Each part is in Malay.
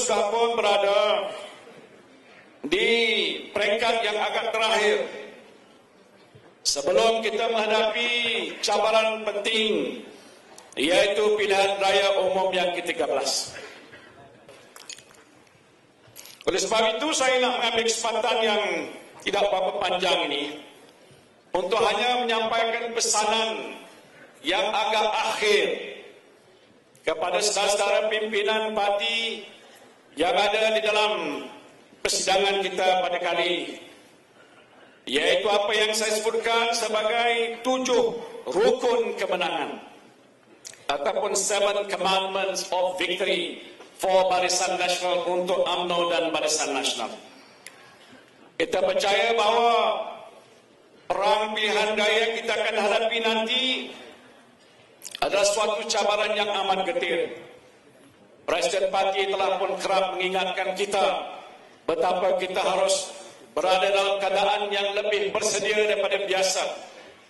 sudah pun berada di peringkat yang agak terakhir sebelum kita menghadapi cabaran penting, yaitu pilihan raya umum yang ke-13. Oleh sebab itu, saya nak mengambil kesempatan yang tidak berapa panjang ini untuk hanya menyampaikan pesanan yang agak akhir kepada saudara-saudara pimpinan parti yang ada di dalam persidangan kita pada kali ini, yaitu apa yang saya sebutkan sebagai 7 rukun kemenangan ataupun 7 commandments of victory for Barisan Nasional, untuk UMNO dan Barisan Nasional. Kita percaya bahawa perang pilihan raya kita akan hadapi nanti adalah suatu cabaran yang amat getir. Presiden parti telah pun kerap mengingatkan kita betapa kita harus berada dalam keadaan yang lebih bersedia daripada biasa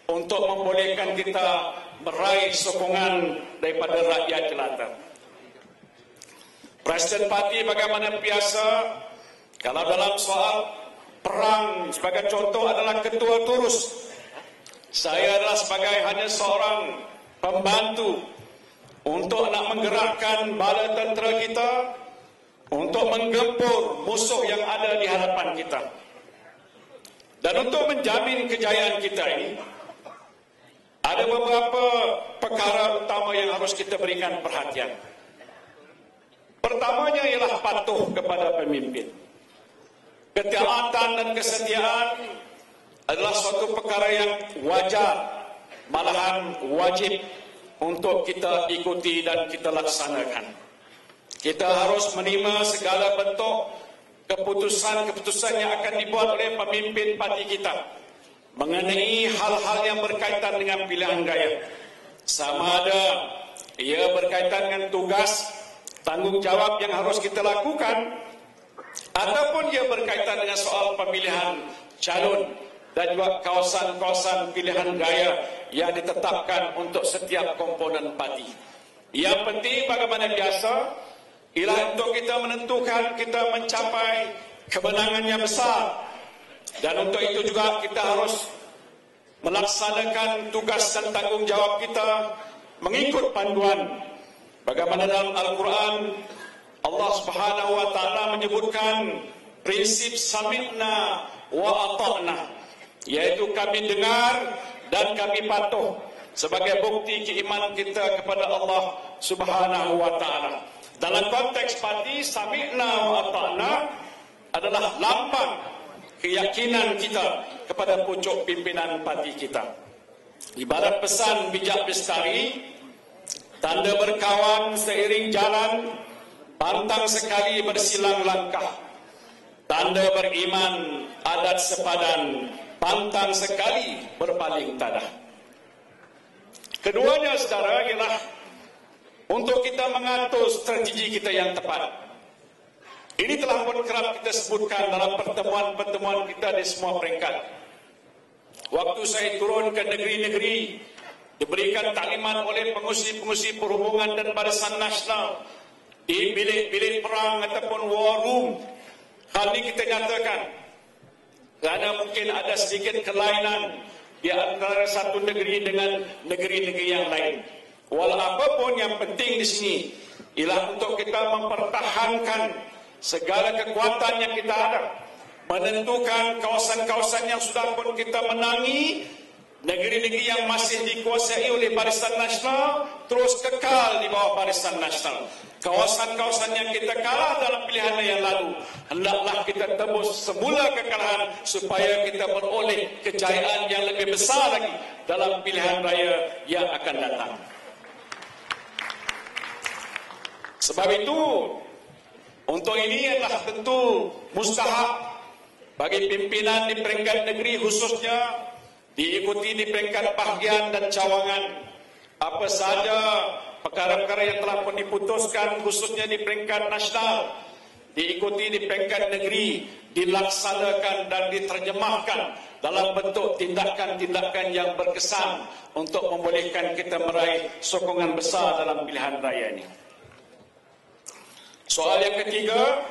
untuk membolehkan kita meraih sokongan daripada rakyat jelata. Presiden parti bagaimana biasa, kalau dalam soal perang sebagai contoh adalah ketua turus. Saya adalah sebagai hanya seorang pembantu untuk nak menggerakkan bala tentera kita untuk menggempur musuh yang ada di hadapan kita. Dan untuk menjamin kejayaan kita ini, ada beberapa perkara utama yang harus kita berikan perhatian. Pertamanya ialah patuh kepada pemimpin. Ketaatan dan kesetiaan adalah suatu perkara yang wajar, malahan wajib untuk kita ikuti dan kita laksanakan. Kita harus menerima segala bentuk keputusan-keputusan yang akan dibuat oleh pemimpin parti kita mengenai hal-hal yang berkaitan dengan pilihan raya. Sama ada ia berkaitan dengan tugas, tanggungjawab yang harus kita lakukan, ataupun ia berkaitan dengan soal pemilihan calon dan juga kawasan-kawasan pilihan raya yang ditetapkan untuk setiap komponen parti. Yang penting bagaimana biasa ialah untuk kita menentukan kita mencapai kemenangan yang besar, dan untuk itu juga kita harus melaksanakan tugas dan tanggungjawab kita mengikut panduan bagaimana dalam Al-Quran Allah Subhanahu wa taala menyebutkan prinsip sami'na wa ata'na, yaitu kami dengar dan kami patuh sebagai bukti keimanan kita kepada Allah Subhanahu wa taala. Dalam konteks parti, sami'na wa ata'na adalah lambang keyakinan kita kepada pucuk pimpinan parti kita. Ibarat pesan bijak bestari, tanda berkawan seiring jalan, pantang sekali bersilang langkah. Tanda beriman adat sepadan, pantang sekali berpaling tadah. Keduanya, saudara, ialah untuk kita mengatur strategi kita yang tepat. Ini telah pun kerap kita sebutkan dalam pertemuan-pertemuan kita di semua peringkat. Waktu saya turun ke negeri-negeri, diberikan taklimat oleh pengurusi-pengurusi perhubungan dan Barisan Nasional di bilik-bilik perang ataupun war room. Hal ini kita nyatakan kerana mungkin ada sedikit kelainan di antara satu negeri dengan negeri-negeri yang lain. Walau apapun, yang penting di sini ialah untuk kita mempertahankan segala kekuatan yang kita ada, menentukan kawasan-kawasan yang sudah pun kita menangi, negeri-negeri yang masih dikuasai oleh Barisan Nasional terus kekal di bawah Barisan Nasional. Kawasan-kawasan yang kita kalah dalam pilihan yang lalu, hendaklah kita tembus semula kekalahan supaya kita beroleh kejayaan yang lebih besar lagi dalam pilihan raya yang akan datang. Sebab itu, untuk ini adalah tentu mustahab bagi pimpinan di peringkat negeri khususnya diikuti di peringkat bahagian dan cawangan. Apa sahaja perkara-perkara yang telah pun diputuskan khususnya di peringkat nasional, diikuti di peringkat negeri, dilaksanakan dan diterjemahkan dalam bentuk tindakan-tindakan yang berkesan untuk membolehkan kita meraih sokongan besar dalam pilihan raya ini. Soal yang ketiga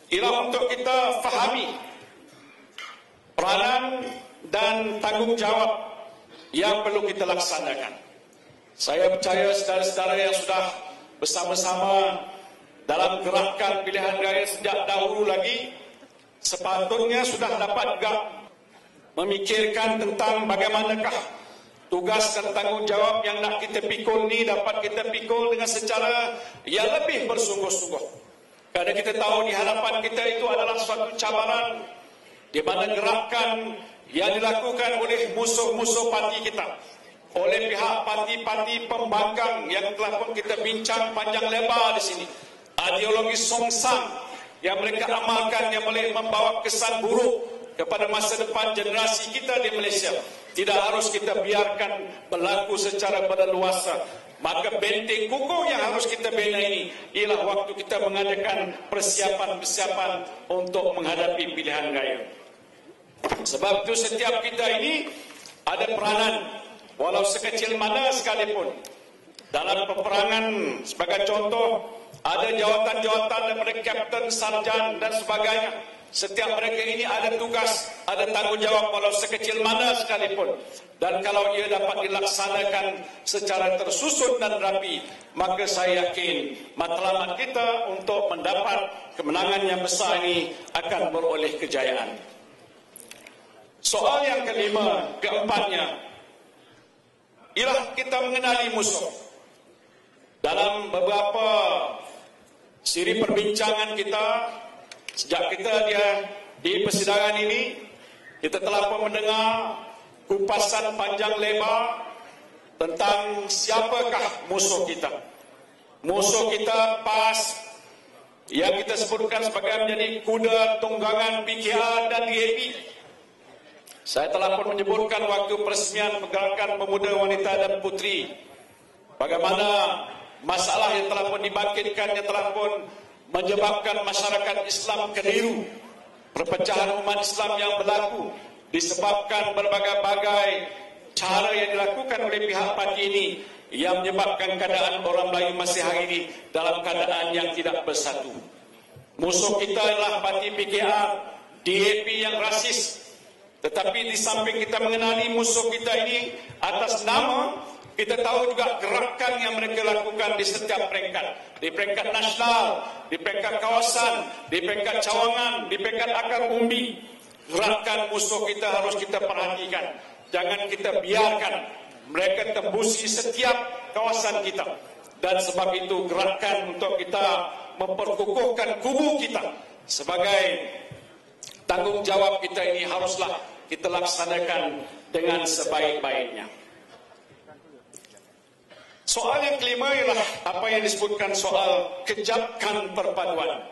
ialah untuk kita fahami peranan dan tanggungjawab yang perlu kita laksanakan. Saya percaya saudara-saudara yang sudah bersama-sama dalam gerakan pilihan raya sejak dahulu lagi sepatutnya sudah dapat juga memikirkan tentang bagaimanakah tugas dan tanggungjawab yang nak kita pikul ni dapat kita pikul dengan secara yang lebih bersungguh-sungguh. Kerana kita tahu di hadapan kita itu adalah suatu cabaran di mana gerakan yang dilakukan oleh musuh-musuh parti kita, oleh pihak parti-parti pembangkang yang telah pun kita bincang panjang lebar di sini, ideologi songsang yang mereka amalkan yang boleh membawa kesan buruk kepada masa depan generasi kita di Malaysia, tidak harus kita biarkan berlaku secara berleluasa. Maka benteng kukuh yang harus kita bina ini ialah waktu kita mengadakan persiapan-persiapan untuk menghadapi pilihan raya. Sebab itu setiap kita ini ada peranan, walau sekecil mana sekalipun. Dalam peperangan sebagai contoh, ada jawatan-jawatan daripada kapten, sarjan dan sebagainya. Setiap mereka ini ada tugas, ada tanggungjawab walau sekecil mana sekalipun. Dan kalau ia dapat dilaksanakan secara tersusun dan rapi, maka saya yakin matlamat kita untuk mendapat kemenangan yang besar ini akan beroleh kejayaan. Soal yang kelima, keempatnya, ialah kita mengenali musuh. Dalam beberapa siri perbincangan kita, sejak kita di persidangan ini, kita telah pun mendengar kupasan panjang lebar tentang siapakah musuh kita. Musuh kita PAS yang kita sebutkan sebagai menjadi kuda tunggangan PKR dan DAP. Saya telah pun menyebutkan waktu peresmian pergerakan pemuda, wanita dan putri bagaimana masalah yang telah pun dibangkitkan, yang telah pun menyebabkan masyarakat Islam keliru. Perpecahan umat Islam yang berlaku disebabkan berbagai-bagai cara yang dilakukan oleh pihak parti ini yang menyebabkan keadaan orang Melayu masih hari ini dalam keadaan yang tidak bersatu. Musuh kita adalah parti PKR, DAP yang rasis. Tetapi di samping kita mengenali musuh kita ini atas nama, kita tahu juga gerakan yang mereka lakukan di setiap peringkat. Di peringkat nasional, di peringkat kawasan, di peringkat cawangan, di peringkat akar umbi. Gerakan musuh kita harus kita perhatikan. Jangan kita biarkan mereka tembusi setiap kawasan kita. Dan sebab itu gerakan untuk kita memperkukuhkan kubu kita sebagai tanggungjawab kita ini haruslah kita laksanakan dengan sebaik-baiknya. Soal yang kelima ialah apa yang disebutkan soal kejapkan perpaduan.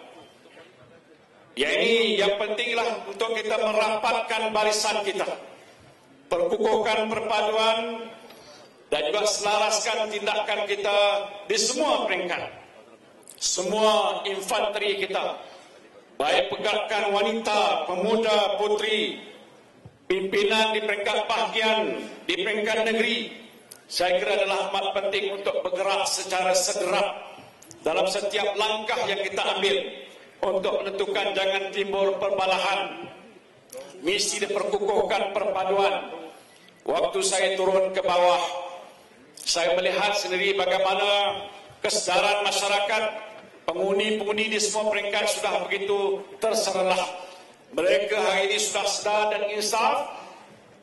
Ya, ini yang pentinglah untuk kita merapatkan barisan kita, perkukuhkan perpaduan dan juga selaraskan tindakan kita di semua peringkat. Semua infanteri kita, baik pergerakan wanita, pemuda, putri, pimpinan di peringkat bahagian, di peringkat negeri, saya kira adalah amat penting untuk bergerak secara segera dalam setiap langkah yang kita ambil untuk menentukan jangan timbul perbalahan. Misi diperkukuhkan perpaduan. Waktu saya turun ke bawah, saya melihat sendiri bagaimana kesedaran masyarakat, penghuni-penghuni di semua peringkat sudah begitu terserlah. Mereka hari ini sudah sedar dan insaf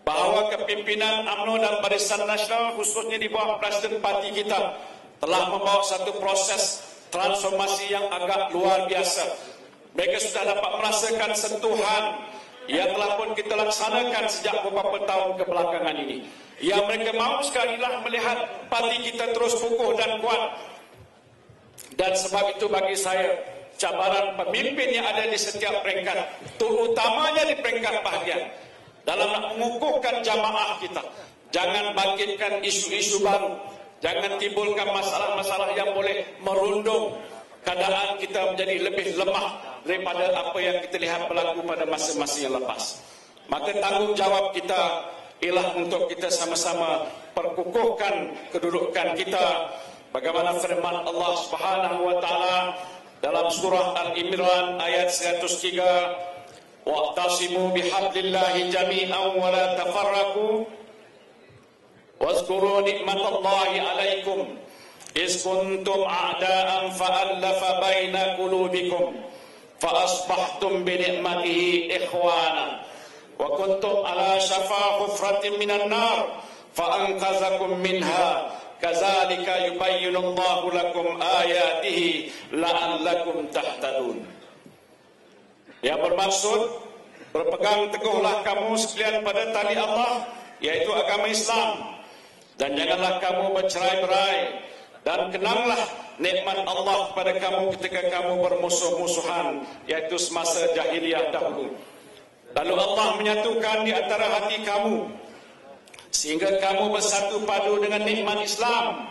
bahawa kepimpinan UMNO dan Barisan Nasional khususnya di bawah Presiden parti kita telah membawa satu proses transformasi yang agak luar biasa. Mereka sudah dapat merasakan sentuhan yang telah pun kita laksanakan sejak beberapa tahun kebelakangan ini. Yang mereka mahu sekali lah melihat parti kita terus kukuh dan kuat. Dan sebab itu bagi saya, cabaran pemimpin yang ada di setiap peringkat, terutamanya di peringkat bahagian, dalam nak mengukuhkan jamaah kita. Jangan bangkitkan isu-isu baru. Jangan timbulkan masalah-masalah yang boleh merundung keadaan kita menjadi lebih lemah daripada apa yang kita lihat berlaku pada masa-masa yang lepas. Maka tanggungjawab kita ialah untuk kita sama-sama perkukuhkan kedudukan kita bagaimana firman Allah Subhanahu wa taala dalam surah Al-Imran ayat 103, wa'tasimu bihablillahi jami'an wa la tafarraqu wazkuru nikmatallahi 'alaikum iz kuntum a'da'an fa'alafa baina qulubikum fa'asbahtum bi ni'matihi ikhwana wa kuntum ala shafa hufratin minan nar fa'anqadhakum minha kadzalika yubayyinullahu lakum ayatihi la'allakum tahtadun. Yang bermaksud, berpegang teguhlah kamu sekalian pada tali Allah, yaitu agama Islam, dan janganlah kamu bercerai-berai, dan kenanglah nikmat Allah pada kamu ketika kamu bermusuh-musuhan, yaitu semasa jahiliyah dahulu. Lalu Allah menyatukan di antara hati kamu sehingga kamu bersatu padu dengan nikmat Islam,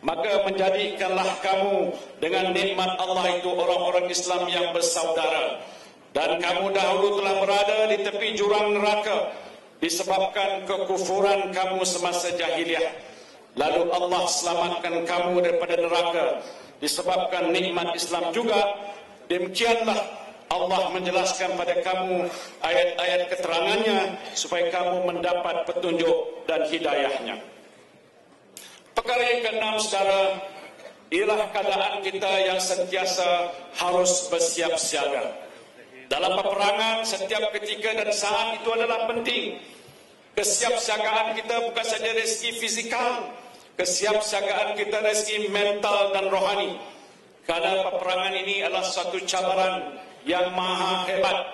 maka menjadikanlah kamu dengan nikmat Allah itu orang-orang Islam yang bersaudara. Dan kamu dahulu telah berada di tepi jurang neraka disebabkan kekufuran kamu semasa jahiliyah. Lalu Allah selamatkan kamu daripada neraka disebabkan nikmat Islam juga. Demikianlah Allah menjelaskan pada kamu ayat-ayat keterangannya supaya kamu mendapat petunjuk dan hidayahnya. Perkara yang keenam, saudara, ialah keadaan kita yang sentiasa harus bersiap siaga. Dalam peperangan, setiap ketika dan saat itu adalah penting. Kesiapsiagaan kita bukan saja dari segi fizikal, kesiapsiagaan kita dari segi mental dan rohani. Karena peperangan ini adalah suatu cabaran yang maha hebat.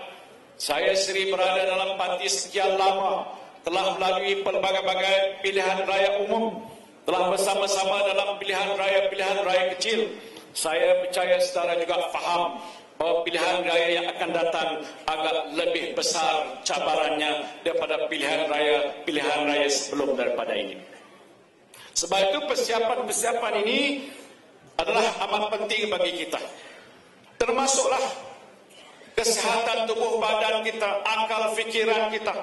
Saya sendiri berada dalam parti sekian lama, telah melalui pelbagai-bagai pilihan raya umum, telah bersama-sama dalam pilihan raya kecil. Saya percaya saudara juga faham bahawa pilihan raya yang akan datang agak lebih besar cabarannya daripada pilihan raya sebelum daripada ini. Sebab itu persiapan ini adalah amat penting bagi kita. Termasuklah kesehatan tubuh badan kita, akal fikiran kita,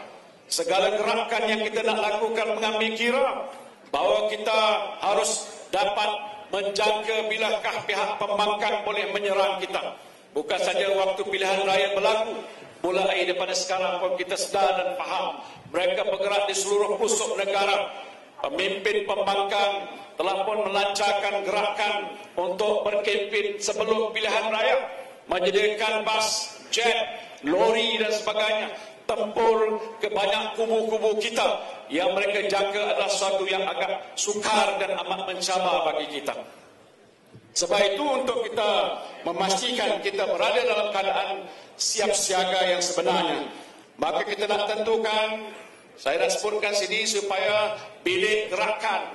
segala gerakan yang kita nak lakukan mengambil kira bahawa kita harus dapat menjangka bilakah pihak pembangkang boleh menyerang kita. Bukan saja waktu pilihan raya berlaku, mulai daripada sekarang pun kita sedar dan faham mereka bergerak di seluruh pusuk negara. Pemimpin pembangkang telah pun melancarkan gerakan untuk berkempen sebelum pilihan raya, menyediakan bas, jet, lori dan sebagainya, tempur ke banyak kubu-kubu kita yang mereka jangka adalah sesuatu yang agak sukar dan amat mencabar bagi kita. Sebab itu untuk kita memastikan kita berada dalam keadaan siap siaga yang sebenarnya, maka kita nak tentukan, saya dah sebutkan sini, supaya bilik gerakan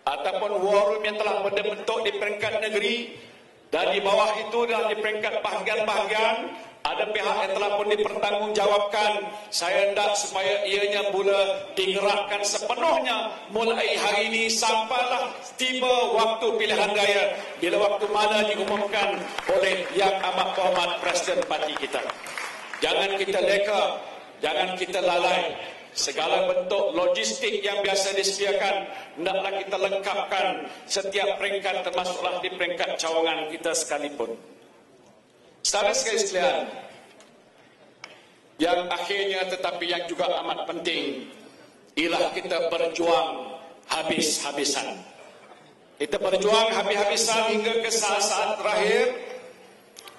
ataupun war room yang telah berbentuk di peringkat negeri dan di bawah itu adalah di peringkat bahagian-bahagian, ada pihak yang telah pun dipertanggungjawabkan. Saya hendak supaya ianya mula digerakkan sepenuhnya mulai hari ini sampailah tiba waktu pilihan raya, bila waktu mana diumumkan oleh Yang Amat Berhormat Presiden parti kita. Jangan kita leka, jangan kita lalai. Segala bentuk logistik yang biasa disediakan, hendaklah kita lengkapkan setiap peringkat, termasuklah di peringkat cawangan kita sekalipun. Saudara sekalian, yang akhirnya tetapi yang juga amat penting, ialah kita berjuang habis-habisan. Kita berjuang habis-habisan hingga ke saat-saat terakhir.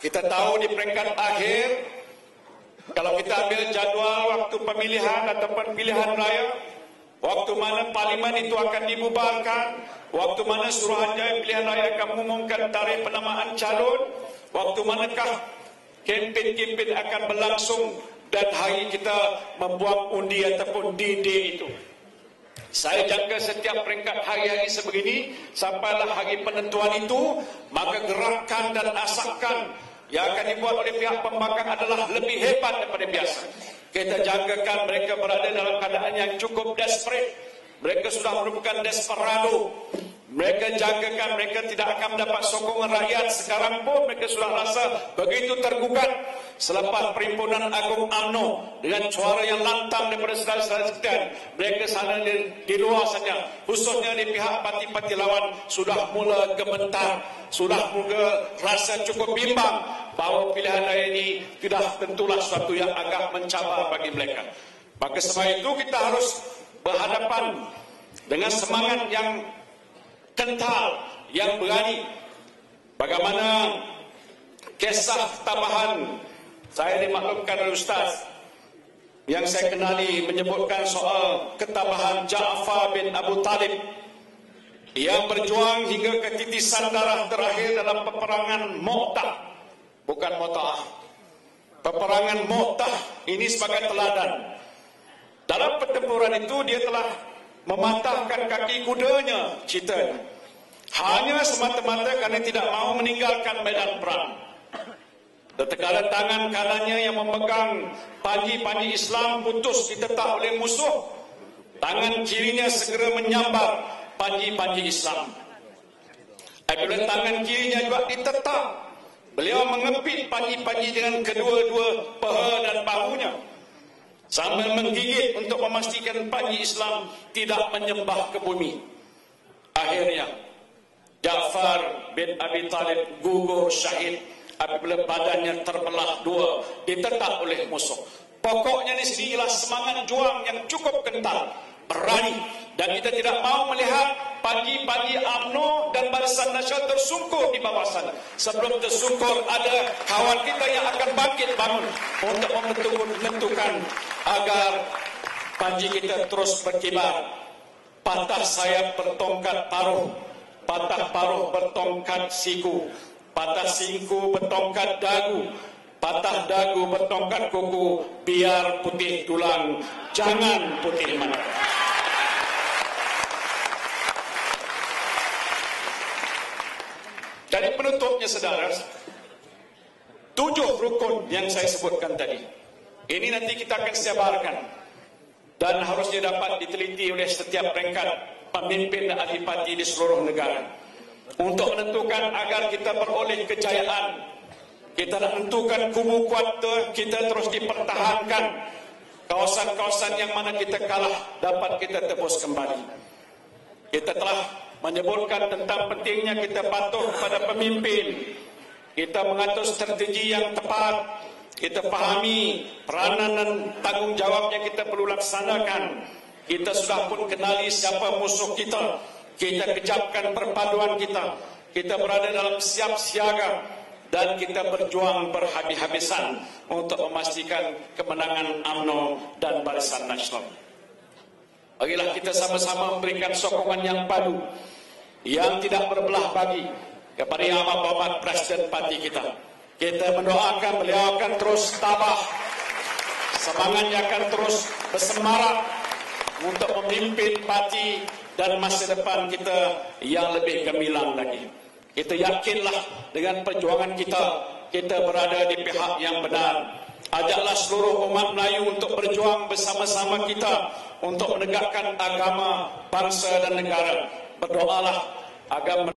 Kita tahu di peringkat akhir, kalau kita ambil jadual waktu pemilihan ataupun pilihan raya, waktu mana parlimen itu akan dibubarkan, waktu mana Suruhanjaya pilihan raya akan mengumumkan tarikh penamaan calon, waktu manakah kempen-kempen akan berlangsung, dan hari kita membuang undi ataupun D itu. Saya jangka setiap peringkat hari-hari sebegini, sampailah hari penentuan itu, maka gerakan dan asakan yang akan dibuat oleh pihak pembangkang adalah lebih hebat daripada biasa. Kita jangkakan mereka berada dalam keadaan yang cukup desperate. Mereka sudah merupakan desperado. Mereka jagakan, mereka tidak akan mendapat sokongan rakyat. Sekarang pun mereka sudah rasa begitu tergugat selepas Perhimpunan Agung UMNO dengan suara yang lantang daripada saudara-saudara sekalian. Mereka sana di luar saja, khususnya di pihak parti-parti lawan, sudah mula gemetar, sudah mula rasa cukup bimbang bahawa pilihan raya ini tidak tentulah suatu yang agak mencabar bagi mereka. Maka sebab itu kita harus berhadapan dengan semangat yang kental, yang berani. Bagaimana kisah tambahan saya dimaklumkan oleh Ustaz yang saya kenali menyebutkan soal ketabahan Ja'far bin Abu Talib yang berjuang hingga ketitisan darah terakhir dalam peperangan Mu'tah, bukan Mu'tah, peperangan Mu'tah ini sebagai teladan. Dalam pertempuran itu dia telah mematahkan kaki kudanya, ceritanya, hanya semata-mata kerana tidak mahu meninggalkan medan perang. Tatkala tangan kanannya yang memegang panji-panji Islam putus ditetak oleh musuh, tangan kirinya segera menyambar panji-panji Islam. Apabila tangan kirinya juga ditetak, beliau mengepit panji-panji dengan kedua-dua paha dan bahunya sambil menggigit untuk memastikan panji Islam tidak menyembah ke bumi. Akhirnya Ja'far bin Abi Talib gugur syahid apabila badannya terbelah dua, ditetak oleh musuh. Pokoknya ini sendirilah semangat juang yang cukup kental, berani, dan kita tidak mahu melihat panji-panji UMNO dan Barisan Nasional tersungkur di bawah sana. Sebelum tersungkur, ada kawan kita yang akan bangkit bangun untuk menentukan agar panji kita terus berkibar. Patah sayap bertongkat paruh, patah paruh bertongkat siku, patah siku bertongkat dagu, patah dagu bertongkat kuku, biar putih tulang, jangan putih mata. Dari penutupnya saudara, 7 rukun yang saya sebutkan tadi, ini nanti kita akan sebarkan dan harusnya dapat diteliti oleh setiap peringkat pemimpin dan adipati di seluruh negara untuk menentukan agar kita beroleh kejayaan. Kita nak menentukan kubu kuat kita terus dipertahankan, kawasan-kawasan yang mana kita kalah dapat kita tebus kembali. Kita telah menyebutkan tentang pentingnya kita patuh kepada pemimpin, kita mengatur strategi yang tepat, kita pahami peranan dan tanggungjawab yang kita perlu laksanakan. Kita sudah pun kenali siapa musuh kita, kita kejapkan perpaduan kita, kita berada dalam siap siaga dan kita berjuang berhabis-habisan untuk memastikan kemenangan UMNO dan Barisan Nasional. Marilah kita sama-sama memberikan sokongan yang padu, yang tidak berbelah bagi kepada Yang Amat Berhormat Presiden parti kita. Kita mendoakan beliau akan terus tabah, semangatnya akan terus bersemarak untuk memimpin parti dan masa depan kita yang lebih gemilang lagi. Kita yakinlah dengan perjuangan kita, kita berada di pihak yang benar. Ajaklah seluruh umat Melayu untuk berjuang bersama-sama kita untuk menegakkan agama, bangsa dan negara. Berdoalah agar